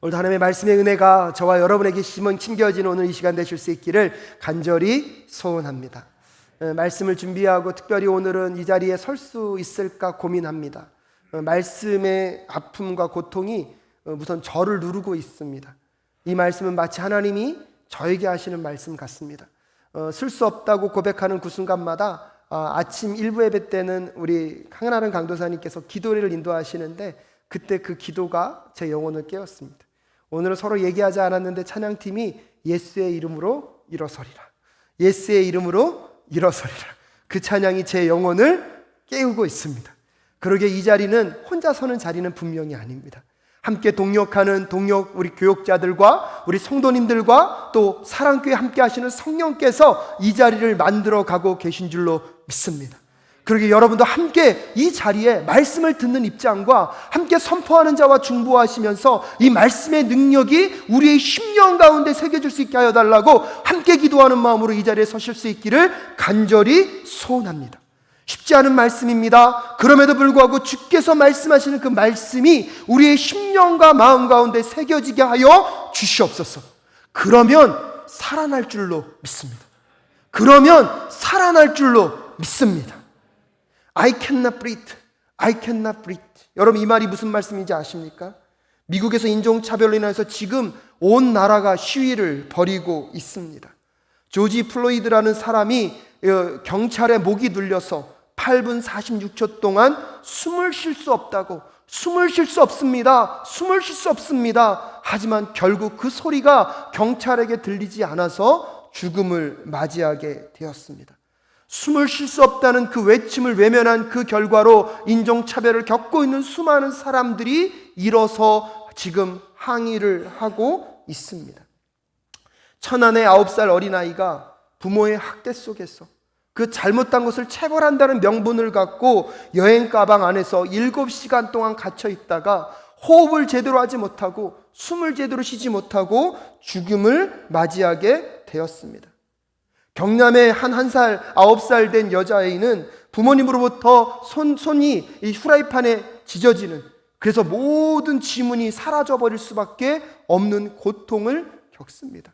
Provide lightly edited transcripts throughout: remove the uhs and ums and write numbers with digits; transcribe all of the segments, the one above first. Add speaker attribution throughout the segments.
Speaker 1: 오늘도 하나님의 말씀의 은혜가 저와 여러분에게 심겨지는 오늘 이 시간 되실 수 있기를 간절히 소원합니다. 말씀을 준비하고 특별히 오늘은 이 자리에 설 수 있을까 고민합니다. 말씀의 아픔과 고통이 우선 저를 누르고 있습니다. 이 말씀은 마치 하나님이 저에게 하시는 말씀 같습니다. 쓸 수 없다고 고백하는 그 순간마다 아침 1부 예배 때는 우리 강은하는 강도사님께서 기도를 인도하시는데 그때 그 기도가 제 영혼을 깨웠습니다. 오늘은 서로 얘기하지 않았는데 찬양팀이 예수의 이름으로 일어서리라, 예수의 이름으로 일어서리라, 그 찬양이 제 영혼을 깨우고 있습니다. 그러게 이 자리는 혼자 서는 자리는 분명히 아닙니다. 함께 동역하는 우리 교역자들과 우리 성도님들과 또 사랑교회 함께 하시는 성령께서 이 자리를 만들어 가고 계신 줄로 믿습니다. 그러게 여러분도 함께 이 자리에 말씀을 듣는 입장과 함께 선포하는 자와 중보하시면서 이 말씀의 능력이 우리의 심령 가운데 새겨질 수 있게 하여 달라고 함께 기도하는 마음으로 이 자리에 서실 수 있기를 간절히 소원합니다. 쉽지 않은 말씀입니다. 그럼에도 불구하고 주께서 말씀하시는 그 말씀이 우리의 심령과 마음 가운데 새겨지게 하여 주시옵소서. 그러면 살아날 줄로 믿습니다. 그러면 살아날 줄로 믿습니다. I cannot breathe. I cannot breathe. 여러분 이 말이 무슨 말씀인지 아십니까? 미국에서 인종차별로 인해서 지금 온 나라가 시위를 벌이고 있습니다. 조지 플로이드라는 사람이 경찰에 목이 눌려서 8분 46초 동안 숨을 쉴 수 없다고, 숨을 쉴 수 없습니다, 숨을 쉴 수 없습니다. 하지만 결국 그 소리가 경찰에게 들리지 않아서 죽음을 맞이하게 되었습니다. 숨을 쉴 수 없다는 그 외침을 외면한 그 결과로 인종차별을 겪고 있는 수많은 사람들이 일어서 지금 항의를 하고 있습니다. 천안의 9살 어린아이가 부모의 학대 속에서 그 잘못한 것을 체벌한다는 명분을 갖고 여행 가방 안에서 7시간 동안 gat혀 있다가 호흡을 제대로 하지 못하고 숨을 제대로 쉬지 못하고 죽음을 맞이하게 되었습니다. 경남의 한 9살 된 여자아이는 부모님으로부터 손이 이 후라이팬에 지져지는, 그래서 모든 지문이 사라져버릴 수밖에 없는 고통을 겪습니다.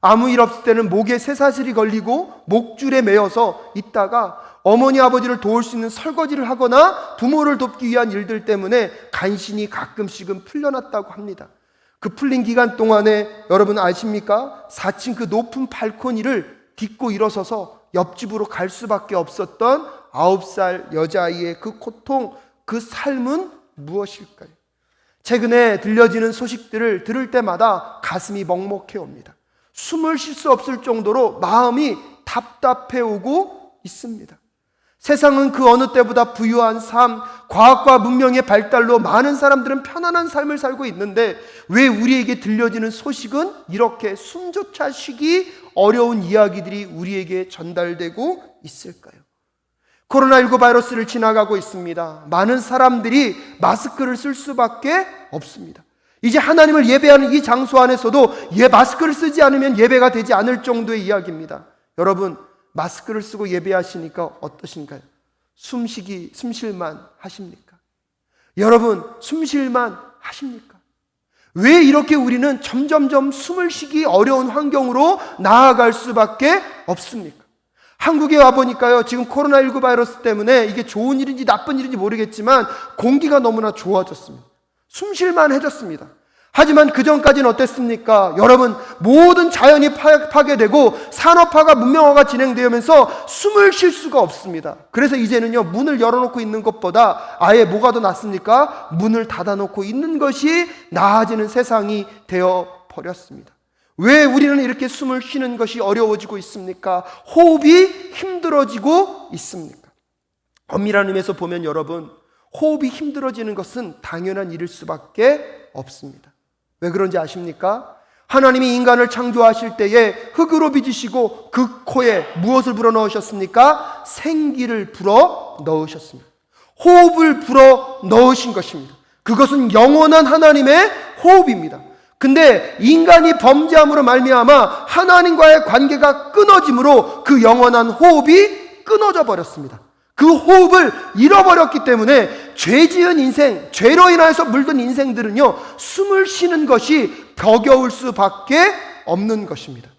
Speaker 1: 아무 일 없을 때는 목에 쇠사슬이 걸리고 목줄에 매여서 있다가 어머니 아버지를 도울 수 있는 설거지를 하거나 부모를 돕기 위한 일들 때문에 간신히 가끔씩은 풀려났다고 합니다. 그 풀린 기간 동안에 여러분 아십니까? 4층 그 높은 발코니를 딛고 일어서서 옆집으로 갈 수밖에 없었던 9살 여자아이의 그 고통, 그 삶은 무엇일까요? 최근에 들려지는 소식들을 들을 때마다 가슴이 먹먹해 옵니다. 숨을 쉴 수 없을 정도로 마음이 답답해 오고 있습니다. 세상은 그 어느 때보다 부유한 삶, 과학과 문명의 발달로 많은 사람들은 편안한 삶을 살고 있는데 왜 우리에게 들려지는 소식은 이렇게 숨조차 쉬기 어려운 이야기들이 우리에게 전달되고 있을까요? 코로나19 바이러스를 지나가고 있습니다. 많은 사람들이 마스크를 쓸 수밖에 없습니다. 이제 하나님을 예배하는 이 장소 안에서도 마스크를 쓰지 않으면 예배가 되지 않을 정도의 이야기입니다. 여러분 마스크를 쓰고 예배하시니까 어떠신가요? 숨쉴만 하십니까? 여러분 숨쉴만 하십니까? 왜 이렇게 우리는 점점점 숨을 쉬기 어려운 환경으로 나아갈 수밖에 없습니까? 한국에 와보니까요, 지금 코로나19 바이러스 때문에 이게 좋은 일인지 나쁜 일인지 모르겠지만 공기가 너무나 좋아졌습니다. 숨쉴만 해졌습니다. 하지만 그전까지는 어땠습니까? 여러분 모든 자연이 파괴되고 산업화가 문명화가 진행되면서 숨을 쉴 수가 없습니다. 그래서 이제는요, 문을 열어놓고 있는 것보다 아예 뭐가 더 낫습니까? 문을 닫아놓고 있는 것이 나아지는 세상이 되어버렸습니다. 왜 우리는 이렇게 숨을 쉬는 것이 어려워지고 있습니까? 호흡이 힘들어지고 있습니까? 엄밀한 의미에서 보면 여러분 호흡이 힘들어지는 것은 당연한 일일 수밖에 없습니다. 왜 그런지 아십니까? 하나님이 인간을 창조하실 때에 흙으로 빚으시고 그 코에 무엇을 불어 넣으셨습니까? 생기를 불어 넣으셨습니다. 호흡을 불어 넣으신 것입니다. 그것은 영원한 하나님의 호흡입니다. 근데 인간이 범죄함으로 말미암아 하나님과의 관계가 끊어짐으로 그 영원한 호흡이 끊어져 버렸습니다. 그 호흡을 잃어버렸기 때문에 죄 지은 인생, 죄로 인하여서 물든 인생들은요, 숨을 쉬는 것이 벼겨울 수밖에 없는 것입니다.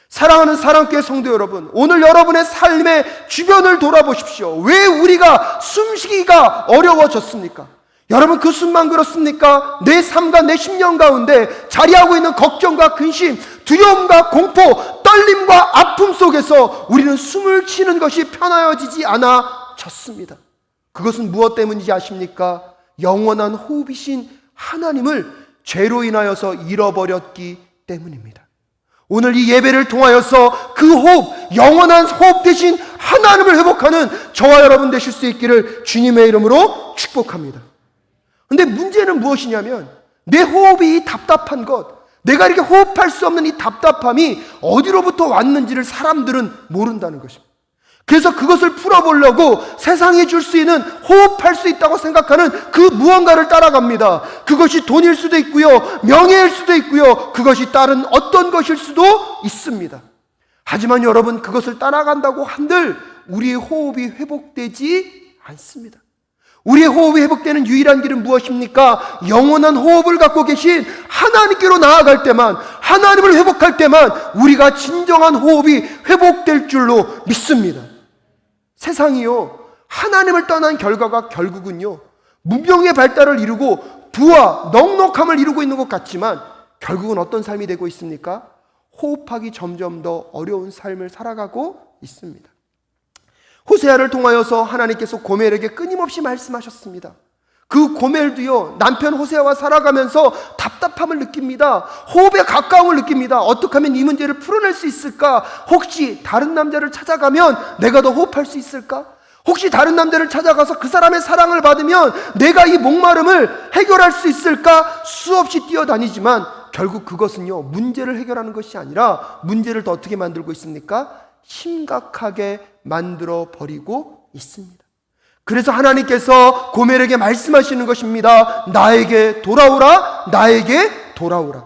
Speaker 1: 사랑하는 사랑교회 성도 여러분, 오늘 여러분의 삶의 주변을 돌아보십시오. 왜 우리가 숨쉬기가 어려워졌습니까? 여러분, 그 숨만 그렇습니까? 내 삶과 내 심령 가운데 자리하고 있는 걱정과 근심, 두려움과 공포, 떨림과 아픔 속에서 우리는 숨을 쉬는 것이 편하여지지 않아졌습니다. 그것은 무엇 때문인지 아십니까? 영원한 호흡이신 하나님을 죄로 인하여서 잃어버렸기 때문입니다. 오늘 이 예배를 통하여서 그 호흡, 영원한 호흡 대신 하나님을 회복하는 저와 여러분 되실 수 있기를 주님의 이름으로 축복합니다. 근데 문제는 무엇이냐면, 내 호흡이 답답한 것, 내가 이렇게 호흡할 수 없는 이 답답함이 어디로부터 왔는지를 사람들은 모른다는 것입니다. 그래서 그것을 풀어보려고 세상이 줄 수 있는 호흡할 수 있다고 생각하는 그 무언가를 따라갑니다. 그것이 돈일 수도 있고요, 명예일 수도 있고요, 그것이 다른 어떤 것일 수도 있습니다. 하지만 여러분, 그것을 따라간다고 한들 우리의 호흡이 회복되지 않습니다. 우리의 호흡이 회복되는 유일한 길은 무엇입니까? 영원한 호흡을 갖고 계신 하나님께로 나아갈 때만, 하나님을 회복할 때만 우리가 진정한 호흡이 회복될 줄로 믿습니다. 세상이요, 하나님을 떠난 결과가 결국은요, 문명의 발달을 이루고 부와 넉넉함을 이루고 있는 것 같지만 결국은 어떤 삶이 되고 있습니까? 호흡하기 점점 더 어려운 삶을 살아가고 있습니다. 호세아를 통하여서 하나님께서 고멜에게 끊임없이 말씀하셨습니다. 그 고멜도요, 남편 호세아와 살아가면서 답답함을 느낍니다. 호흡에 가까움을 느낍니다. 어떻게 하면 이 문제를 풀어낼 수 있을까? 혹시 다른 남자를 찾아가면 내가 더 호흡할 수 있을까? 혹시 다른 남자를 찾아가서 그 사람의 사랑을 받으면 내가 이 목마름을 해결할 수 있을까? 수없이 뛰어다니지만 결국 그것은요, 문제를 해결하는 것이 아니라 문제를 더 어떻게 만들고 있습니까? 심각하게 만들어 버리고 있습니다. 그래서 하나님께서 고멜에게 말씀하시는 것입니다. 나에게 돌아오라, 나에게 돌아오라.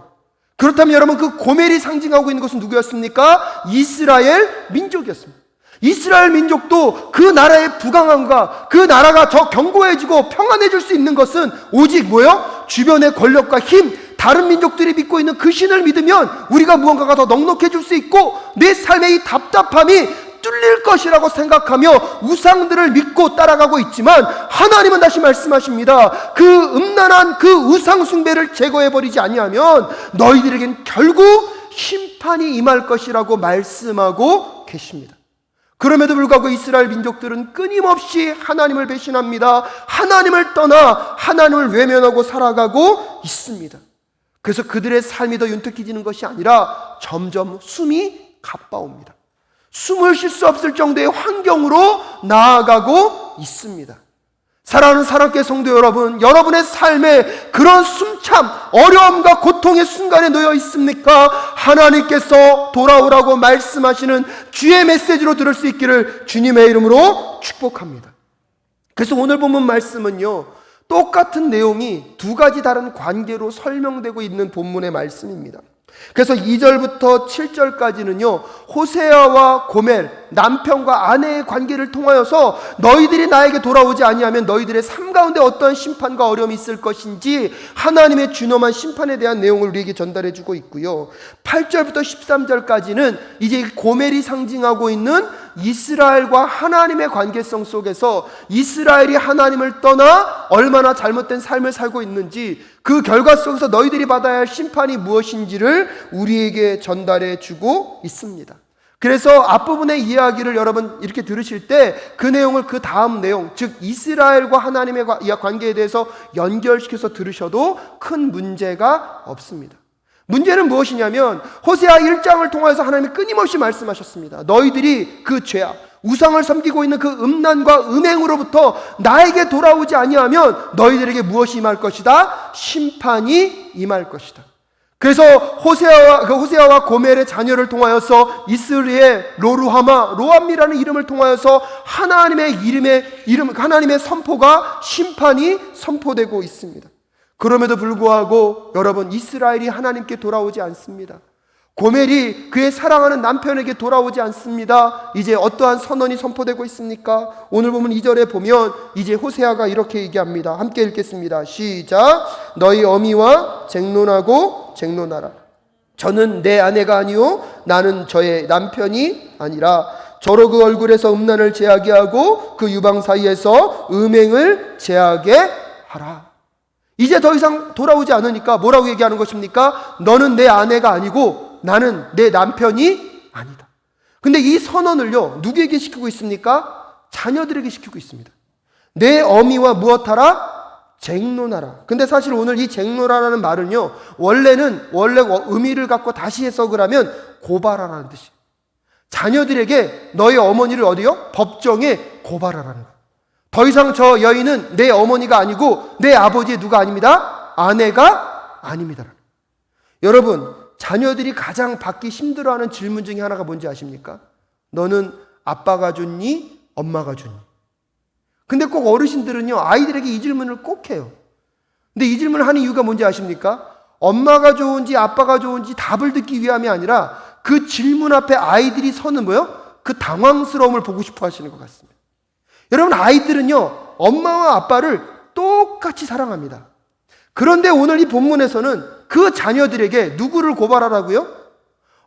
Speaker 1: 그렇다면 여러분, 그 고멜이 상징하고 있는 것은 누구였습니까? 이스라엘 민족이었습니다. 이스라엘 민족도 그 나라의 부강함과 그 나라가 더 견고해지고 평안해질 수 있는 것은 오직 뭐예요? 주변의 권력과 힘, 다른 민족들이 믿고 있는 그 신을 믿으면 우리가 무언가가 더 넉넉해질 수 있고 내 삶의 이 답답함이 뚫릴 것이라고 생각하며 우상들을 믿고 따라가고 있지만, 하나님은 다시 말씀하십니다. 그 음란한 그 우상 숭배를 제거해버리지 아니하면 너희들에겐 결국 심판이 임할 것이라고 말씀하고 계십니다. 그럼에도 불구하고 이스라엘 민족들은 끊임없이 하나님을 배신합니다. 하나님을 떠나 하나님을 외면하고 살아가고 있습니다. 그래서 그들의 삶이 더 윤택해지는 것이 아니라 점점 숨이 가빠옵니다. 숨을 쉴 수 없을 정도의 환경으로 나아가고 있습니다. 사랑하는 사랑교회 성도 여러분, 여러분의 삶에 그런 숨참, 어려움과 고통의 순간에 놓여 있습니까? 하나님께서 돌아오라고 말씀하시는 주의 메시지로 들을 수 있기를 주님의 이름으로 축복합니다. 그래서 오늘 본문 말씀은요, 똑같은 내용이 두 가지 다른 관계로 설명되고 있는 본문의 말씀입니다. 그래서 2절부터 7절까지는요, 호세아와 고멜, 남편과 아내의 관계를 통하여서 너희들이 나에게 돌아오지 아니하면 너희들의 삶 가운데 어떠한 심판과 어려움이 있을 것인지 하나님의 준엄한 심판에 대한 내용을 우리에게 전달해 주고 있고요, 8절부터 13절까지는 이제 고멜이 상징하고 있는 이스라엘과 하나님의 관계성 속에서 이스라엘이 하나님을 떠나 얼마나 잘못된 삶을 살고 있는지, 그 결과 속에서 너희들이 받아야 할 심판이 무엇인지를 우리에게 전달해 주고 있습니다. 그래서 앞부분의 이야기를 여러분 이렇게 들으실 때 그 내용을 그 다음 내용, 즉 이스라엘과 하나님의 관계에 대해서 연결시켜서 들으셔도 큰 문제가 없습니다. 문제는 무엇이냐면, 호세아 1장을 통해서 하나님이 끊임없이 말씀하셨습니다. 너희들이 그 죄악, 우상을 섬기고 있는 그 음란과 음행으로부터 나에게 돌아오지 아니하면 너희들에게 무엇이 임할 것이다? 심판이 임할 것이다. 그래서 호세아와 고멜의 자녀를 통하여서 이스리엘, 로루하마, 로암미라는 이름을 통하여서 하나님의 선포가, 심판이 선포되고 있습니다. 그럼에도 불구하고 여러분, 이스라엘이 하나님께 돌아오지 않습니다. 고멜이 그의 사랑하는 남편에게 돌아오지 않습니다. 이제 어떠한 선언이 선포되고 있습니까? 오늘 보면 2절에 보면 이제 호세아가 이렇게 얘기합니다. 함께 읽겠습니다. 시작. 너희 어미와 쟁론하고 쟁론하라. 저는 내 아내가 아니요 나는 저의 남편이 아니라 저로 그 얼굴에서 음란을 제하게 하고 그 유방 사이에서 음행을 제하게 하라. 이제 더 이상 돌아오지 않으니까 뭐라고 얘기하는 것입니까? 너는 내 아내가 아니고 나는 내 남편이 아니다. 근데 이 선언을요 누구에게 시키고 있습니까? 자녀들에게 시키고 있습니다. 내 어미와 무엇하라? 쟁론하라. 근데 사실 오늘 이 쟁론하라는 말은요 원래 의미를 갖고 다시 해석을 하면 고발하라는 뜻이에요. 자녀들에게 너의 어머니를 어디요? 법정에 고발하라는 거예요. 더 이상 저 여인은 내 어머니가 아니고 내 아버지의 누가 아닙니다. 아내가 아닙니다. 여러분, 자녀들이 가장 받기 힘들어하는 질문 중에 하나가 뭔지 아십니까? 너는 아빠가 좋니? 엄마가 좋니? 근데 꼭 어르신들은요 아이들에게 이 질문을 꼭 해요. 근데 이 질문을 하는 이유가 뭔지 아십니까? 엄마가 좋은지 아빠가 좋은지 답을 듣기 위함이 아니라 그 질문 앞에 아이들이 서는 뭐요? 그 당황스러움을 보고 싶어 하시는 것 같습니다. 여러분, 아이들은요 엄마와 아빠를 똑같이 사랑합니다. 그런데 오늘 이 본문에서는 그 자녀들에게 누구를 고발하라고요?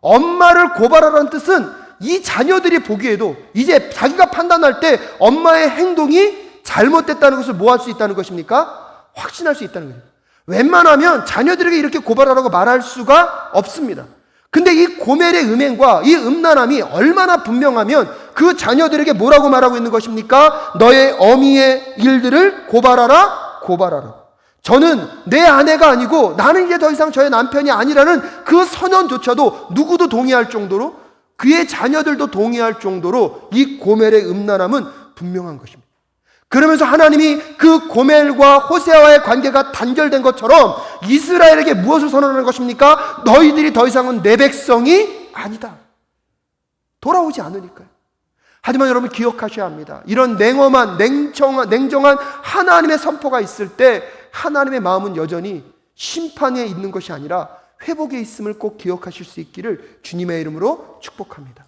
Speaker 1: 엄마를 고발하라는 뜻은 이 자녀들이 보기에도 이제 자기가 판단할 때 엄마의 행동이 잘못됐다는 것을 뭐 할 수 있다는 것입니까? 확신할 수 있다는 거예요. 웬만하면 자녀들에게 이렇게 고발하라고 말할 수가 없습니다. 근데 이 고멜의 음행과 이 음란함이 얼마나 분명하면 그 자녀들에게 뭐라고 말하고 있는 것입니까? 너의 어미의 일들을 고발하라, 고발하라. 저는 내 아내가 아니고 나는 이제 더 이상 저의 남편이 아니라는 그 선언조차도 누구도 동의할 정도로, 그의 자녀들도 동의할 정도로 이 고멜의 음란함은 분명한 것입니다. 그러면서 하나님이 그 고멜과 호세아와의 관계가 단절된 것처럼 이스라엘에게 무엇을 선언하는 것입니까? 너희들이 더 이상은 내 백성이 아니다. 돌아오지 않으니까요. 하지만 여러분 기억하셔야 합니다. 이런 냉엄한 냉정한 하나님의 선포가 있을 때 하나님의 마음은 여전히 심판에 있는 것이 아니라 회복에 있음을 꼭 기억하실 수 있기를 주님의 이름으로 축복합니다.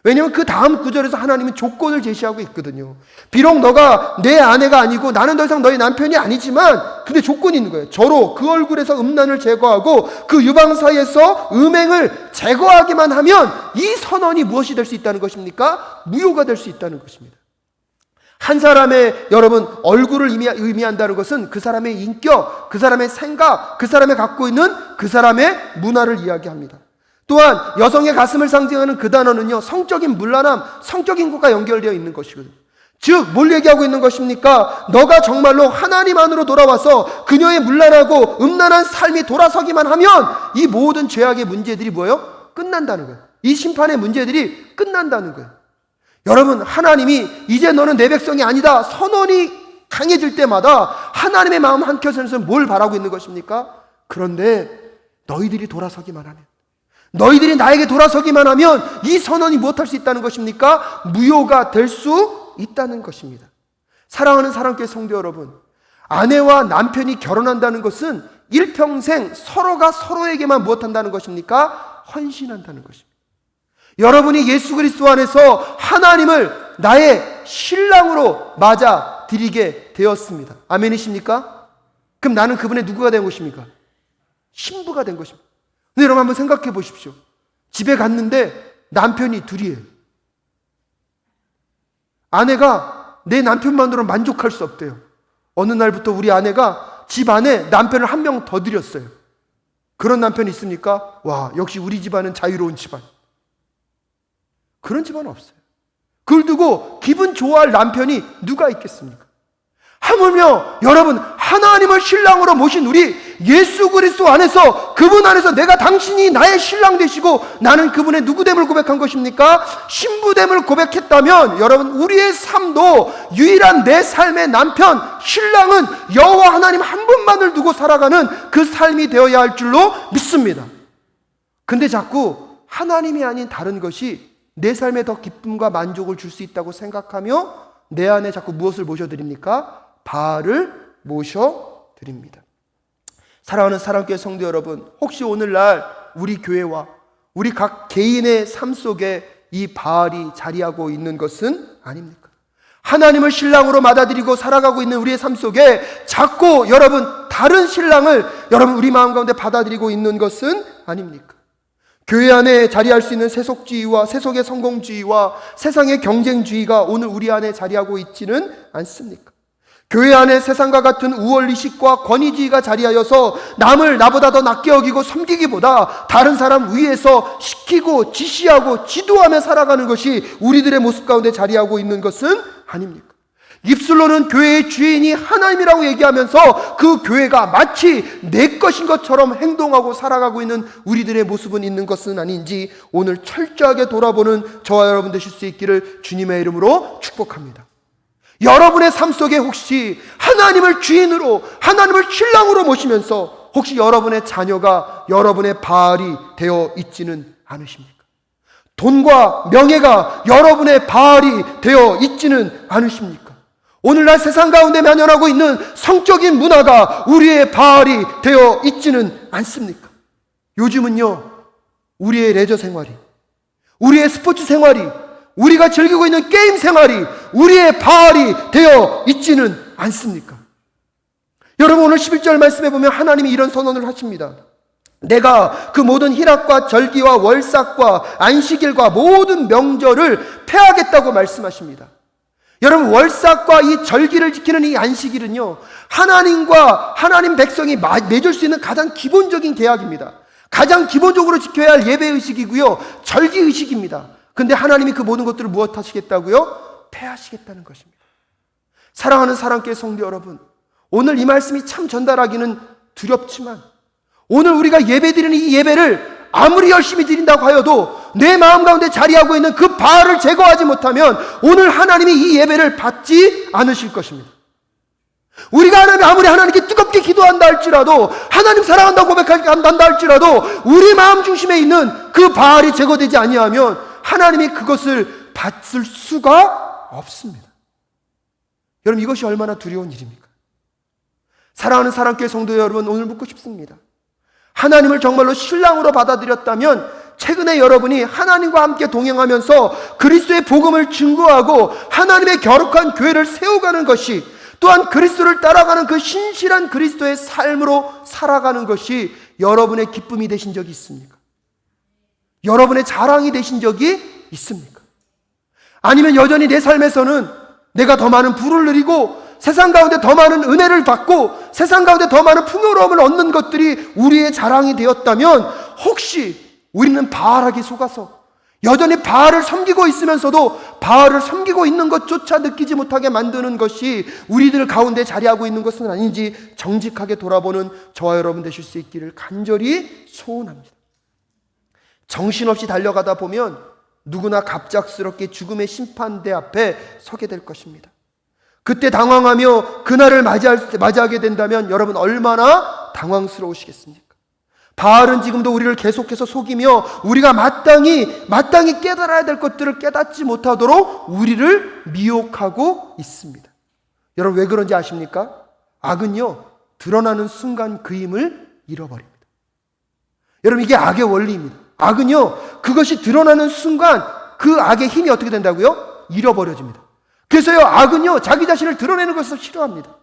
Speaker 1: 왜냐하면 그 다음 구절에서 하나님은 조건을 제시하고 있거든요. 비록 너가 내 아내가 아니고 나는 더 이상 너의 남편이 아니지만 근데 조건이 있는 거예요. 저로 그 얼굴에서 음란을 제거하고 그 유방 사이에서 음행을 제거하기만 하면 이 선언이 무엇이 될 수 있다는 것입니까? 무효가 될 수 있다는 것입니다. 한 사람의 여러분 얼굴을 의미한다는 것은 그 사람의 인격, 그 사람의 생각, 그 사람이 갖고 있는 그 사람의 문화를 이야기합니다. 또한 여성의 가슴을 상징하는 그 단어는요 성적인 문란함, 성적인 것과 연결되어 있는 것이거든요. 즉 뭘 얘기하고 있는 것입니까? 너가 정말로 하나님 안으로 돌아와서 그녀의 문란하고 음란한 삶이 돌아서기만 하면 이 모든 죄악의 문제들이 뭐예요? 끝난다는 거예요. 이 심판의 문제들이 끝난다는 거예요. 여러분, 하나님이 이제 너는 내 백성이 아니다 선언이 강해질 때마다 하나님의 마음 한켠에서 뭘 바라고 있는 것입니까? 그런데 너희들이 돌아서기만 하면, 너희들이 나에게 돌아서기만 하면 이 선언이 무엇할 수 있다는 것입니까? 무효가 될 수 있다는 것입니다. 사랑하는 사랑교회 성도 여러분, 아내와 남편이 결혼한다는 것은 일평생 서로가 서로에게만 무엇한다는 것입니까? 헌신한다는 것입니다. 여러분이 예수 그리스도 안에서 하나님을 나의 신랑으로 맞아들이게 되었습니다. 아멘이십니까? 그럼 나는 그분의 누구가 된 것입니까? 신부가 된 것입니다. 근데 여러분 한번 생각해 보십시오. 집에 갔는데 남편이 둘이에요. 아내가 내 남편만으로 만족할 수 없대요. 어느 날부터 우리 아내가 집 안에 남편을 한 명 더 들였어요. 그런 남편이 있습니까? 와, 역시 우리 집안은 자유로운 집안. 그런 집안은 없어요. 그걸 두고 기분 좋아할 남편이 누가 있겠습니까? 하물며 여러분 하나님을 신랑으로 모신 우리 예수 그리스도 안에서, 그분 안에서 내가 당신이 나의 신랑 되시고 나는 그분의 누구됨을 고백한 것입니까? 신부됨을 고백했다면 여러분 우리의 삶도 유일한 내 삶의 남편, 신랑은 여호와 하나님 한 분만을 두고 살아가는 그 삶이 되어야 할 줄로 믿습니다. 근데 자꾸 하나님이 아닌 다른 것이 내 삶에 더 기쁨과 만족을 줄 수 있다고 생각하며 내 안에 자꾸 무엇을 모셔드립니까? 바알을 모셔드립니다. 사랑하는 사랑교회 성도 여러분, 혹시 오늘날 우리 교회와 우리 각 개인의 삶 속에 이 바알이 자리하고 있는 것은 아닙니까? 하나님을 신랑으로 받아들이고 살아가고 있는 우리의 삶 속에 자꾸 여러분 다른 신랑을 여러분 우리 마음 가운데 받아들이고 있는 것은 아닙니까? 교회 안에 자리할 수 있는 세속주의와 세속의 성공주의와 세상의 경쟁주의가 오늘 우리 안에 자리하고 있지는 않습니까? 교회 안에 세상과 같은 우월의식과 권위주의가 자리하여서 남을 나보다 더 낮게 여기고 섬기기보다 다른 사람 위에서 시키고 지시하고 지도하며 살아가는 것이 우리들의 모습 가운데 자리하고 있는 것은 아닙니까? 입술로는 교회의 주인이 하나님이라고 얘기하면서 그 교회가 마치 내 것인 것처럼 행동하고 살아가고 있는 우리들의 모습은 있는 것은 아닌지 오늘 철저하게 돌아보는 저와 여러분 되실 수 있기를 주님의 이름으로 축복합니다. 여러분의 삶 속에 혹시 하나님을 주인으로 하나님을 신랑으로 모시면서 혹시 여러분의 자녀가 여러분의 바알이 되어 있지는 않으십니까? 돈과 명예가 여러분의 바알이 되어 있지는 않으십니까? 오늘날 세상 가운데 만연하고 있는 성적인 문화가 우리의 바알이 되어 있지는 않습니까? 요즘은요, 우리의 레저 생활이, 우리의 스포츠 생활이, 우리가 즐기고 있는 게임 생활이 우리의 바알이 되어 있지는 않습니까? 여러분, 오늘 11절 말씀에 보면 하나님이 이런 선언을 하십니다. 내가 그 모든 희락과 절기와 월삭과 안식일과 모든 명절을 폐하겠다고 말씀하십니다. 여러분, 월삭과 이 절기를 지키는 이 안식일은요, 하나님과 하나님 백성이 맺을 수 있는 가장 기본적인 계약입니다. 가장 기본적으로 지켜야 할 예배의식이고요, 절기의식입니다. 근데 하나님이 그 모든 것들을 무엇 하시겠다고요? 폐하시겠다는 것입니다. 사랑하는 사랑교회 성도 여러분, 오늘 이 말씀이 참 전달하기는 두렵지만 오늘 우리가 예배드리는 이 예배를 아무리 열심히 드린다고 하여도 내 마음 가운데 자리하고 있는 그 바알을 제거하지 못하면 오늘 하나님이 이 예배를 받지 않으실 것입니다. 우리가 아무리 하나님께 뜨겁게 기도한다 할지라도, 하나님 사랑한다고 고백한다 할지라도 우리 마음 중심에 있는 그 바알이 제거되지 아니하면 하나님이 그것을 받을 수가 없습니다. 여러분, 이것이 얼마나 두려운 일입니까? 사랑하는 사랑교회 성도 여러분, 오늘 묻고 싶습니다. 하나님을 정말로 신랑으로 받아들였다면 최근에 여러분이 하나님과 함께 동행하면서 그리스도의 복음을 증거하고 하나님의 거룩한 교회를 세워가는 것이, 또한 그리스도를 따라가는 그 신실한 그리스도의 삶으로 살아가는 것이 여러분의 기쁨이 되신 적이 있습니까? 여러분의 자랑이 되신 적이 있습니까? 아니면 여전히 내 삶에서는 내가 더 많은 부를 누리고 세상 가운데 더 많은 은혜를 받고 세상 가운데 더 많은 풍요로움을 얻는 것들이 우리의 자랑이 되었다면 혹시 우리는 바알에게 속아서 여전히 바알을 섬기고 있으면서도 바알을 섬기고 있는 것조차 느끼지 못하게 만드는 것이 우리들 가운데 자리하고 있는 것은 아닌지 정직하게 돌아보는 저와 여러분 되실 수 있기를 간절히 소원합니다. 정신없이 달려가다 보면 누구나 갑작스럽게 죽음의 심판대 앞에 서게 될 것입니다. 그때 당황하며 그날을 맞이하게 된다면 여러분 얼마나 당황스러우시겠습니까? 바알은 지금도 우리를 계속해서 속이며 우리가 마땅히 깨달아야 될 것들을 깨닫지 못하도록 우리를 미혹하고 있습니다. 여러분, 왜 그런지 아십니까? 악은요, 드러나는 순간 그 힘을 잃어버립니다. 여러분, 이게 악의 원리입니다. 악은요, 그것이 드러나는 순간 그 악의 힘이 어떻게 된다고요? 잃어버려집니다. 그래서요, 악은요, 자기 자신을 드러내는 것을 싫어합니다.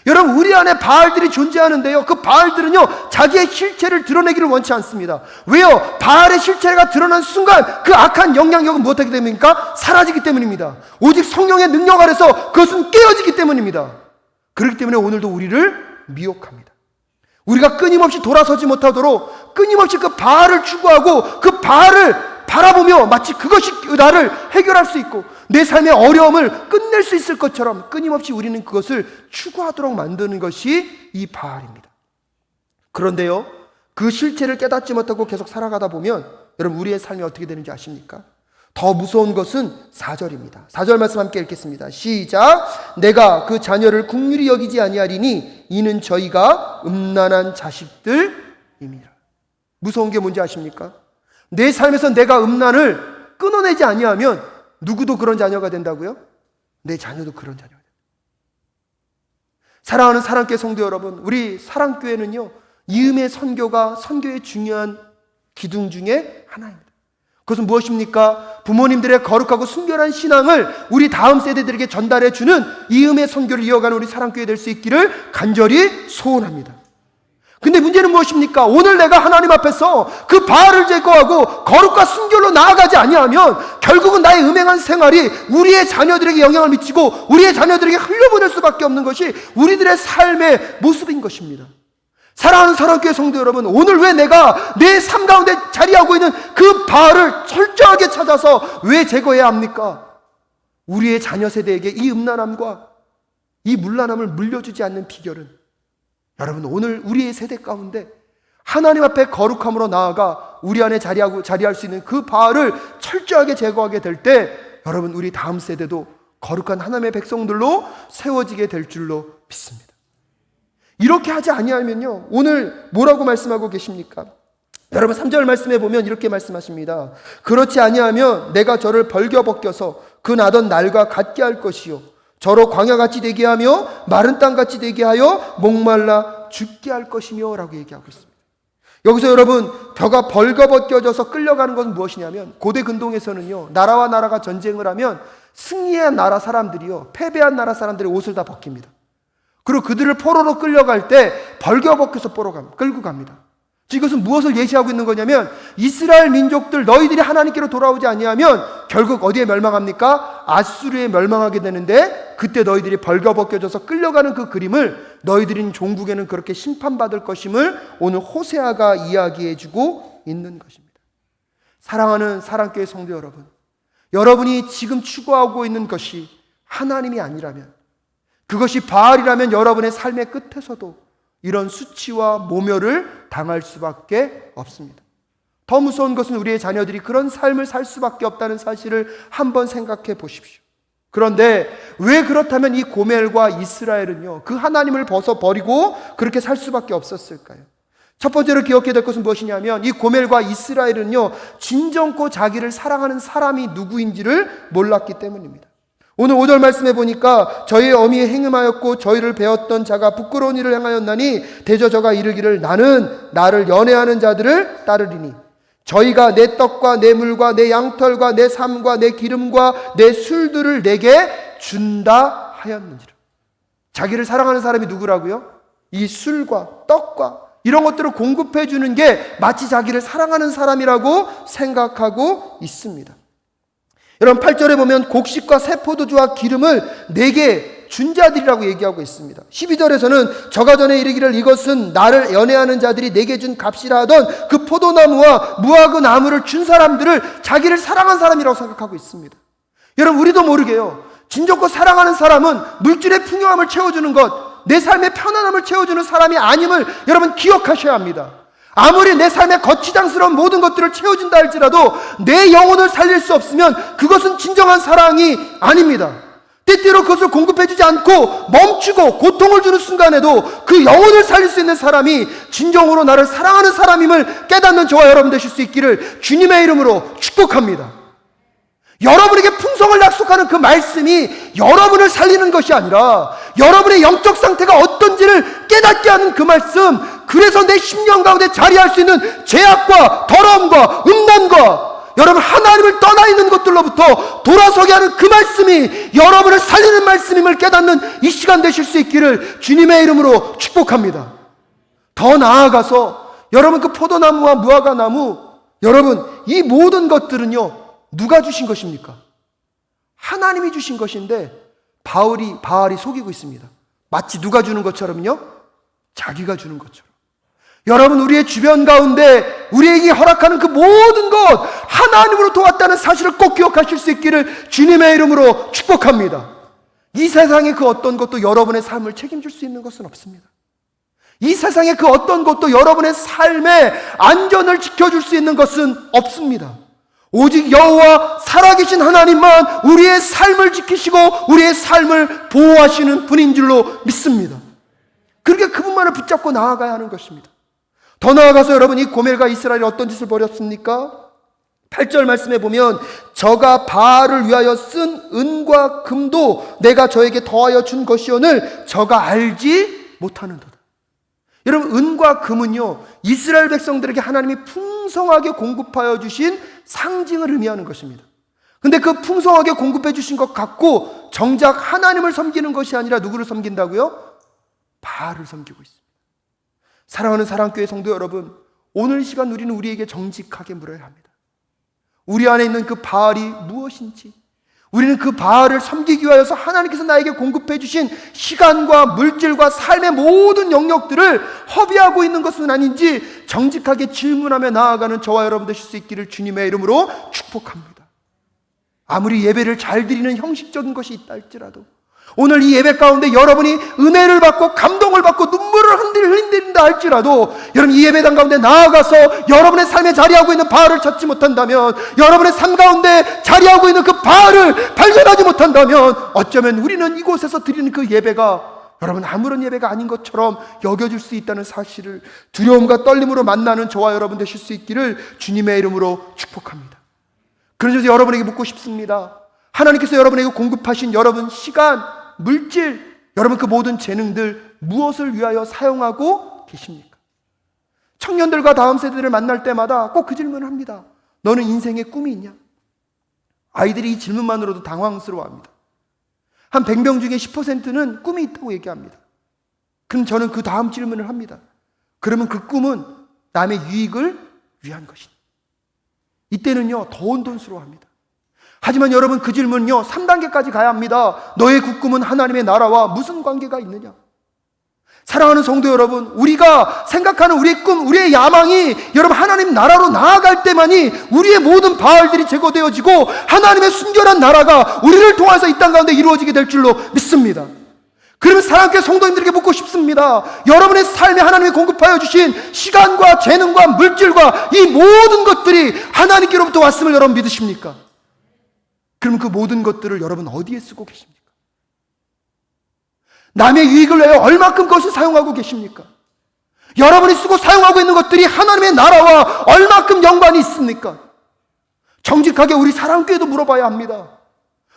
Speaker 1: 여러분, 우리 안에 바알들이 존재하는데요, 그 바알들은요, 자기의 실체를 드러내기를 원치 않습니다. 왜요? 바알의 실체가 드러난 순간 그 악한 영향력은 무엇하게 됩니까? 사라지기 때문입니다. 오직 성령의 능력 아래서 그것은 깨어지기 때문입니다. 그렇기 때문에 오늘도 우리를 미혹합니다. 우리가 끊임없이 돌아서지 못하도록 끊임없이 그 바알을 추구하고 그 바알을 바라보며 마치 그것이 나를 해결할 수 있고 내 삶의 어려움을 끝낼 수 있을 것처럼 끊임없이 우리는 그것을 추구하도록 만드는 것이 이 바알입니다. 그런데요, 그 실체를 깨닫지 못하고 계속 살아가다 보면 여러분, 우리의 삶이 어떻게 되는지 아십니까? 더 무서운 것은 4절입니다. 4절 말씀 함께 읽겠습니다. 시작. 내가 그 자녀를 긍휼히 여기지 아니하리니 이는 저희가 음란한 자식들임이라. 무서운 게 뭔지 아십니까? 내 삶에서 내가 음란을 끊어내지 아니하면 누구도 그런 자녀가 된다고요? 내 자녀도 그런 자녀가 됩니다. 사랑하는 사랑교회 성도 여러분, 우리 사랑교회는요, 이음의 선교가 선교의 중요한 기둥 중에 하나입니다. 그것은 무엇입니까? 부모님들의 거룩하고 순결한 신앙을 우리 다음 세대들에게 전달해 주는 이음의 선교를 이어가는 우리 사랑교회 될 수 있기를 간절히 소원합니다. 근데 문제는 무엇입니까? 오늘 내가 하나님 앞에서 그 바알을 제거하고 거룩과 순결로 나아가지 아니하면 결국은 나의 음행한 생활이 우리의 자녀들에게 영향을 미치고 우리의 자녀들에게 흘려보낼 수밖에 없는 것이 우리들의 삶의 모습인 것입니다. 사랑하는 사랑교회 성도 여러분, 오늘 왜 내가 내 삶 가운데 자리하고 있는 그 바알을 철저하게 찾아서 왜 제거해야 합니까? 우리의 자녀 세대에게 이 음란함과 이 문란함을 물려주지 않는 비결은, 여러분, 오늘 우리의 세대 가운데 하나님 앞에 거룩함으로 나아가 우리 안에 자리할 수 있는 그 바알을 철저하게 제거하게 될 때, 여러분, 우리 다음 세대도 거룩한 하나님의 백성들로 세워지게 될 줄로 믿습니다. 이렇게 하지 아니하면요, 오늘 뭐라고 말씀하고 계십니까? 여러분 3절 말씀해 보면 이렇게 말씀하십니다. 그렇지 아니하면 내가 저를 벌겨벗겨서 그 나던 날과 같게 할 것이요, 저로 광야같이 되게 하며 마른 땅같이 되게 하여 목말라 죽게 할 것이며 라고 얘기하고 있습니다. 여기서 여러분, 벼가 벌거벗겨져서 끌려가는 것은 무엇이냐면, 고대 근동에서는요, 나라와 나라가 전쟁을 하면 승리한 나라 사람들이요, 패배한 나라 사람들의 옷을 다 벗깁니다. 그리고 그들을 포로로 끌려갈 때 벌거벗겨서 끌고 갑니다. 이것은 무엇을 예시하고 있는 거냐면, 이스라엘 민족들 너희들이 하나님께로 돌아오지 아니하면 결국 어디에 멸망합니까? 아수르에 멸망하게 되는데, 그때 너희들이 벌거벗겨져서 끌려가는 그 그림을 너희들인 종국에는 그렇게 심판받을 것임을 오늘 호세아가 이야기해주고 있는 것입니다. 사랑하는 사랑교회 성도 여러분, 여러분이 지금 추구하고 있는 것이 하나님이 아니라면, 그것이 바알이라면 여러분의 삶의 끝에서도 이런 수치와 모멸을 당할 수밖에 없습니다. 더 무서운 것은 우리의 자녀들이 그런 삶을 살 수밖에 없다는 사실을 한번 생각해 보십시오. 그런데 왜 그렇다면 이 고멜과 이스라엘은요, 그 하나님을 벗어버리고 그렇게 살 수밖에 없었을까요? 첫 번째로 기억해야 될 것은 무엇이냐면, 이 고멜과 이스라엘은요, 진정코 자기를 사랑하는 사람이 누구인지를 몰랐기 때문입니다. 오늘 5절 말씀해 보니까 저희의 어미에 행음하였고 저희를 배웠던 자가 부끄러운 일을 행하였나니 대저 저가 이르기를 나는 나를 연애하는 자들을 따르리니 저희가 내 떡과 내 물과 내 양털과 내 삶과 내 기름과 내 술들을 내게 준다 하였는지라. 자기를 사랑하는 사람이 누구라고요? 이 술과 떡과 이런 것들을 공급해 주는 게 마치 자기를 사랑하는 사람이라고 생각하고 있습니다. 여러분 8절에 보면 곡식과 새 포도주와 기름을 내게 준 자들이라고 얘기하고 있습니다. 12절에서는 저가 전에 이르기를 이것은 나를 연애하는 자들이 내게 준 값이라 하던 그 포도나무와 무화과 나무를 준 사람들을 자기를 사랑한 사람이라고 생각하고 있습니다. 여러분 우리도 모르게요, 진정코 사랑하는 사람은 물질의 풍요함을 채워주는 것, 내 삶의 편안함을 채워주는 사람이 아님을 여러분 기억하셔야 합니다. 아무리 내 삶의 거치장스러운 모든 것들을 채워준다 할지라도 내 영혼을 살릴 수 없으면 그것은 진정한 사랑이 아닙니다. 때때로 그것을 공급해주지 않고 멈추고 고통을 주는 순간에도 그 영혼을 살릴 수 있는 사람이 진정으로 나를 사랑하는 사람임을 깨닫는 저와 여러분 되실 수 있기를 주님의 이름으로 축복합니다. 여러분에게 풍성을 약속하는 그 말씀이 여러분을 살리는 것이 아니라 여러분의 영적 상태가 어떤지를 깨닫게 하는 그 말씀, 그래서 내 심령 가운데 자리할 수 있는 죄악과 더러움과 음란과 여러분 하나님을 떠나 있는 것들로부터 돌아서게 하는 그 말씀이 여러분을 살리는 말씀임을 깨닫는 이 시간 되실 수 있기를 주님의 이름으로 축복합니다. 더 나아가서 여러분 그 포도나무와 무화과나무, 여러분 이 모든 것들은요 누가 주신 것입니까? 하나님이 주신 것인데 바알이 속이고 있습니다. 마치 누가 주는 것처럼요, 자기가 주는 것처럼. 여러분 우리의 주변 가운데 우리에게 허락하는 그 모든 것 하나님으로부터 왔다는 사실을 꼭 기억하실 수 있기를 주님의 이름으로 축복합니다. 이 세상의 그 어떤 것도 여러분의 삶을 책임질 수 있는 것은 없습니다. 이 세상의 그 어떤 것도 여러분의 삶의 안전을 지켜줄 수 있는 것은 없습니다. 오직 여호와 살아계신 하나님만 우리의 삶을 지키시고 우리의 삶을 보호하시는 분인 줄로 믿습니다. 그렇게 그분만을 붙잡고 나아가야 하는 것입니다. 더 나아가서 여러분 이 고멜과 이스라엘이 어떤 짓을 벌였습니까? 8절 말씀에 보면 저가 바알을 위하여 쓴 은과 금도 내가 저에게 더하여 준 것이오늘 저가 알지 못하는도다. 여러분 은과 금은요 이스라엘 백성들에게 하나님이 풍성하게 공급하여 주신 상징을 의미하는 것입니다. 근데 그 풍성하게 공급해 주신 것 갖고 정작 하나님을 섬기는 것이 아니라 누구를 섬긴다고요? 바알을 섬기고 있습니다. 사랑하는 사랑교회 성도 여러분, 오늘 이 시간 우리는 우리에게 정직하게 물어야 합니다. 우리 안에 있는 그 바알이 무엇인지, 우리는 그 바알을 섬기기 위하여서 하나님께서 나에게 공급해 주신 시간과 물질과 삶의 모든 영역들을 허비하고 있는 것은 아닌지 정직하게 질문하며 나아가는 저와 여러분 되실 수 있기를 주님의 이름으로 축복합니다. 아무리 예배를 잘 드리는 형식적인 것이 있다 할지라도 오늘 이 예배 가운데 여러분이 은혜를 받고 감동을 받고 눈물을 흘린다 할지라도 여러분 이 예배당 가운데 나아가서 여러분의 삶에 자리하고 있는 바알을 찾지 못한다면, 여러분의 삶 가운데 자리하고 있는 그 바알을 발견하지 못한다면 어쩌면 우리는 이곳에서 드리는 그 예배가 여러분 아무런 예배가 아닌 것처럼 여겨질 수 있다는 사실을 두려움과 떨림으로 만나는 저와 여러분 되실 수 있기를 주님의 이름으로 축복합니다. 그래서 여러분에게 묻고 싶습니다. 하나님께서 여러분에게 공급하신 여러분 시간, 물질, 여러분 그 모든 재능들 무엇을 위하여 사용하고 계십니까? 청년들과 다음 세대를 만날 때마다 꼭 그 질문을 합니다. 너는 인생의 꿈이 있냐? 아이들이 이 질문만으로도 당황스러워합니다. 한 100명 중에 10%는 꿈이 있다고 얘기합니다. 그럼 저는 그 다음 질문을 합니다. 그러면 그 꿈은 남의 유익을 위한 것이니? 이때는요 더 혼돈스러워합니다. 하지만 여러분 그 질문은요 3단계까지 가야 합니다. 너의 그 꿈은 하나님의 나라와 무슨 관계가 있느냐? 사랑하는 성도 여러분, 우리가 생각하는 우리의 꿈, 우리의 야망이 여러분 하나님 나라로 나아갈 때만이 우리의 모든 바알들이 제거되어지고 하나님의 순결한 나라가 우리를 통해서 이 땅 가운데 이루어지게 될 줄로 믿습니다. 그러면 사랑교회 성도님들에게 묻고 싶습니다. 여러분의 삶에 하나님이 공급하여 주신 시간과 재능과 물질과 이 모든 것들이 하나님께로부터 왔음을 여러분 믿으십니까? 그럼 그 모든 것들을 여러분 어디에 쓰고 계십니까? 남의 유익을 위해 얼마큼 그것을 사용하고 계십니까? 여러분이 쓰고 사용하고 있는 것들이 하나님의 나라와 얼마큼 연관이 있습니까? 정직하게 우리 사랑교회도 물어봐야 합니다.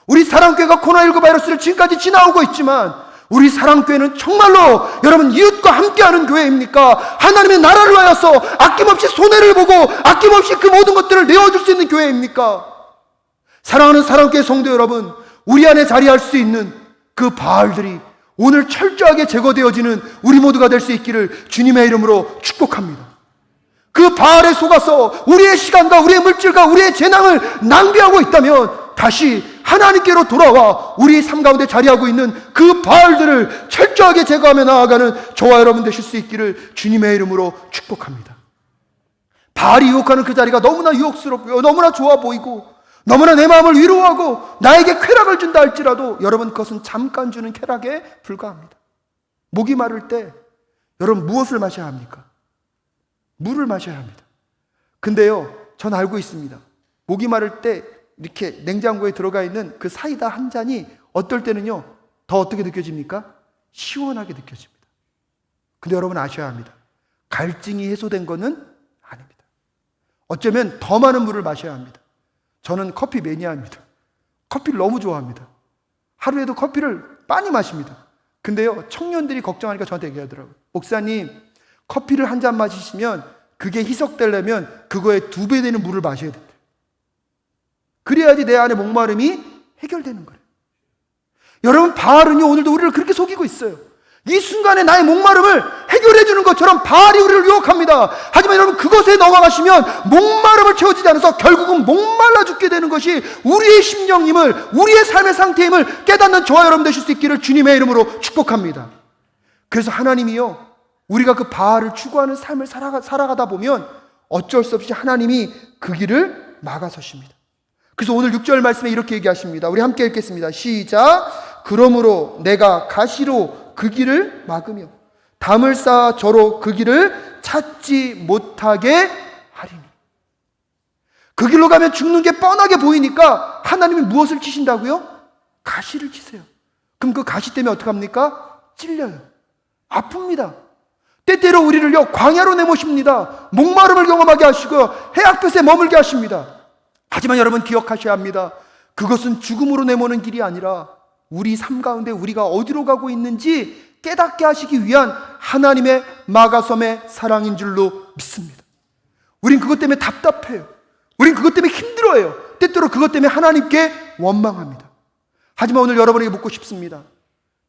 Speaker 1: 우리 사랑교회가 코로나19 바이러스를 지금까지 지나오고 있지만 우리 사랑교회는 정말로 여러분 이웃과 함께하는 교회입니까? 하나님의 나라를 위하여서 아낌없이 손해를 보고 아낌없이 그 모든 것들을 내어줄 수 있는 교회입니까? 사랑하는 사랑교회 성도 여러분, 우리 안에 자리할 수 있는 그 바알들이 오늘 철저하게 제거되어지는 우리 모두가 될 수 있기를 주님의 이름으로 축복합니다. 그 바알에 속아서 우리의 시간과 우리의 물질과 우리의 재능을 낭비하고 있다면 다시 하나님께로 돌아와 우리 삶 가운데 자리하고 있는 그 바알들을 철저하게 제거하며 나아가는 저와 여러분 되실 수 있기를 주님의 이름으로 축복합니다. 바알이 유혹하는 그 자리가 너무나 유혹스럽고요, 너무나 좋아 보이고 너무나 내 마음을 위로하고 나에게 쾌락을 준다 할지라도 여러분 그것은 잠깐 주는 쾌락에 불과합니다. 목이 마를 때 여러분 무엇을 마셔야 합니까? 물을 마셔야 합니다. 근데요 전 알고 있습니다. 목이 마를 때 이렇게 냉장고에 들어가 있는 그 사이다 한 잔이 어떨 때는요 더 어떻게 느껴집니까? 시원하게 느껴집니다. 근데 여러분 아셔야 합니다. 갈증이 해소된 것은 아닙니다. 어쩌면 더 많은 물을 마셔야 합니다. 저는 커피 매니아입니다. 커피를 너무 좋아합니다. 하루에도 커피를 많이 마십니다. 근데요 청년들이 걱정하니까 저한테 얘기하더라고요. 목사님, 커피를 한 잔 마시시면 그게 희석되려면 그거에 2배 되는 물을 마셔야 된대요. 그래야지 내 안에 목마름이 해결되는 거예요. 여러분 바알은요 오늘도 우리를 그렇게 속이고 있어요. 이 순간에 나의 목마름을 해결해 주는 것처럼 바알이 우리를 유혹합니다. 하지만 여러분 그것에 넘어가시면 목마름을 채워지지 않아서 결국은 목말라 죽게 되는 것이 우리의 심령임을, 우리의 삶의 상태임을 깨닫는 저와 여러분 되실 수 있기를 주님의 이름으로 축복합니다. 그래서 하나님이요 우리가 그 바알을 추구하는 삶을 살아가다 보면 어쩔 수 없이 하나님이 그 길을 막아서십니다. 그래서 오늘 6절 말씀에 이렇게 얘기하십니다. 우리 함께 읽겠습니다. 시작. 그러므로 내가 가시로 그 길을 막으며 담을 쌓아 저로 그 길을 찾지 못하게 하리니. 그 길로 가면 죽는 게 뻔하게 보이니까 하나님이 무엇을 치신다고요? 가시를 치세요. 그럼 그 가시 때문에 어떡합니까? 찔려요. 아픕니다. 때때로 우리를요 광야로 내모십니다. 목마름을 경험하게 하시고요 해악볕에 머물게 하십니다. 하지만 여러분 기억하셔야 합니다. 그것은 죽음으로 내모는 길이 아니라 우리 삶 가운데 우리가 어디로 가고 있는지 깨닫게 하시기 위한 하나님의 마가섬의 사랑인 줄로 믿습니다. 우린 그것 때문에 답답해요. 우린 그것 때문에 힘들어해요. 때때로 그것 때문에 하나님께 원망합니다. 하지만 오늘 여러분에게 묻고 싶습니다.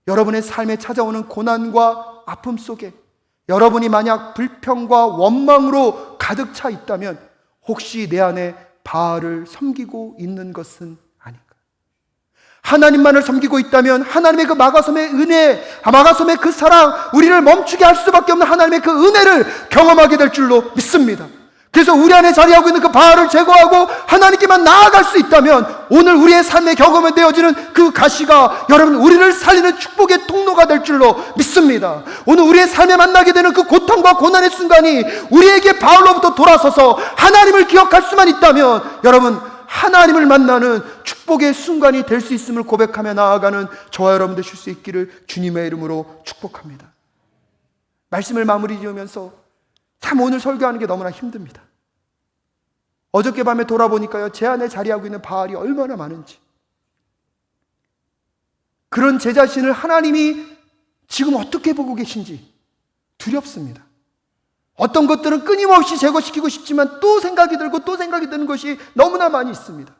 Speaker 1: 여러분의 삶에 찾아오는 고난과 아픔 속에 여러분이 만약 불평과 원망으로 가득 차 있다면 혹시 내 안에 바알을 섬기고 있는 것은 아닌가? 하나님만을 섬기고 있다면 하나님의 그 마가섬의 은혜, 마가섬의 그 사랑, 우리를 멈추게 할 수밖에 없는 하나님의 그 은혜를 경험하게 될 줄로 믿습니다. 그래서 우리 안에 자리하고 있는 그 바알을 제거하고 하나님께만 나아갈 수 있다면 오늘 우리의 삶에 경험에 되어지는 그 가시가 여러분 우리를 살리는 축복의 통로가 될 줄로 믿습니다. 오늘 우리의 삶에 만나게 되는 그 고통과 고난의 순간이 우리에게 바울로부터 돌아서서 하나님을 기억할 수만 있다면 여러분 하나님을 만나는 축복의 순간이 될 수 있음을 고백하며 나아가는 저와 여러분 되실 수 있기를 주님의 이름으로 축복합니다. 말씀을 마무리 지으면서 참 오늘 설교하는 게 너무나 힘듭니다. 어저께 밤에 돌아보니까요, 제 안에 자리하고 있는 바알이 얼마나 많은지, 그런 제 자신을 하나님이 지금 어떻게 보고 계신지 두렵습니다. 어떤 것들은 끊임없이 제거시키고 싶지만 또 생각이 들고 또 생각이 드는 것이 너무나 많이 있습니다.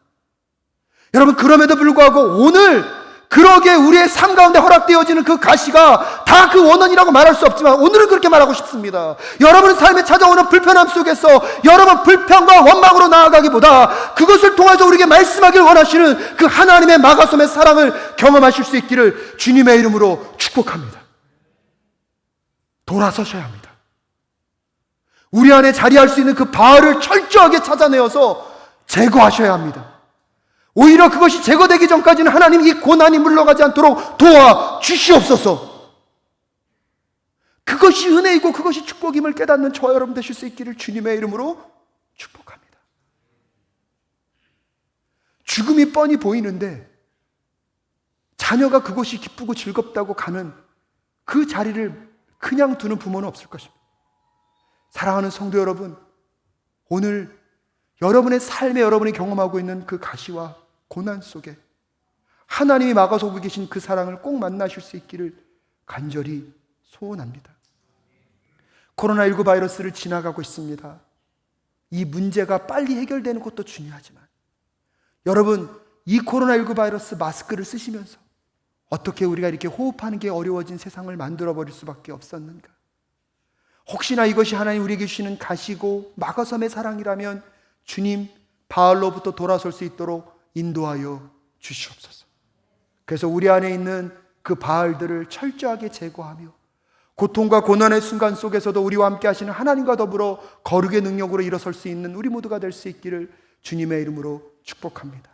Speaker 1: 여러분, 그럼에도 불구하고 오늘 그러게 우리의 삶 가운데 허락되어지는 그 가시가 다 그 원원이라고 말할 수 없지만 오늘은 그렇게 말하고 싶습니다. 여러분의 삶에 찾아오는 불편함 속에서 여러분 불평과 원망으로 나아가기보다 그것을 통해서 우리에게 말씀하길 원하시는 그 하나님의 마가솜의 사랑을 경험하실 수 있기를 주님의 이름으로 축복합니다. 돌아서셔야 합니다. 우리 안에 자리할 수 있는 그 바알을 철저하게 찾아내어서 제거하셔야 합니다. 오히려 그것이 제거되기 전까지는 하나님 이 고난이 물러가지 않도록 도와주시옵소서. 그것이 은혜이고 그것이 축복임을 깨닫는 저와 여러분 되실 수 있기를 주님의 이름으로 축복합니다. 죽음이 뻔히 보이는데 자녀가 그것이 기쁘고 즐겁다고 가는 그 자리를 그냥 두는 부모는 없을 것입니다. 사랑하는 성도 여러분, 오늘 여러분의 삶에 여러분이 경험하고 있는 그 가시와 고난 속에 하나님이 막아서고 계신 그 사랑을 꼭 만나실 수 있기를 간절히 소원합니다. 코로나19 바이러스를 지나가고 있습니다. 이 문제가 빨리 해결되는 것도 중요하지만 여러분, 이 코로나19 바이러스 마스크를 쓰시면서 어떻게 우리가 이렇게 호흡하는 게 어려워진 세상을 만들어버릴 수밖에 없었는가? 혹시나 이것이 하나님 우리에게 주시는 가시고 마가섬의 사랑이라면 주님, 바알로부터 돌아설 수 있도록 인도하여 주시옵소서. 그래서 우리 안에 있는 그 바알들을 철저하게 제거하며 고통과 고난의 순간 속에서도 우리와 함께 하시는 하나님과 더불어 거룩의 능력으로 일어설 수 있는 우리 모두가 될 수 있기를 주님의 이름으로 축복합니다.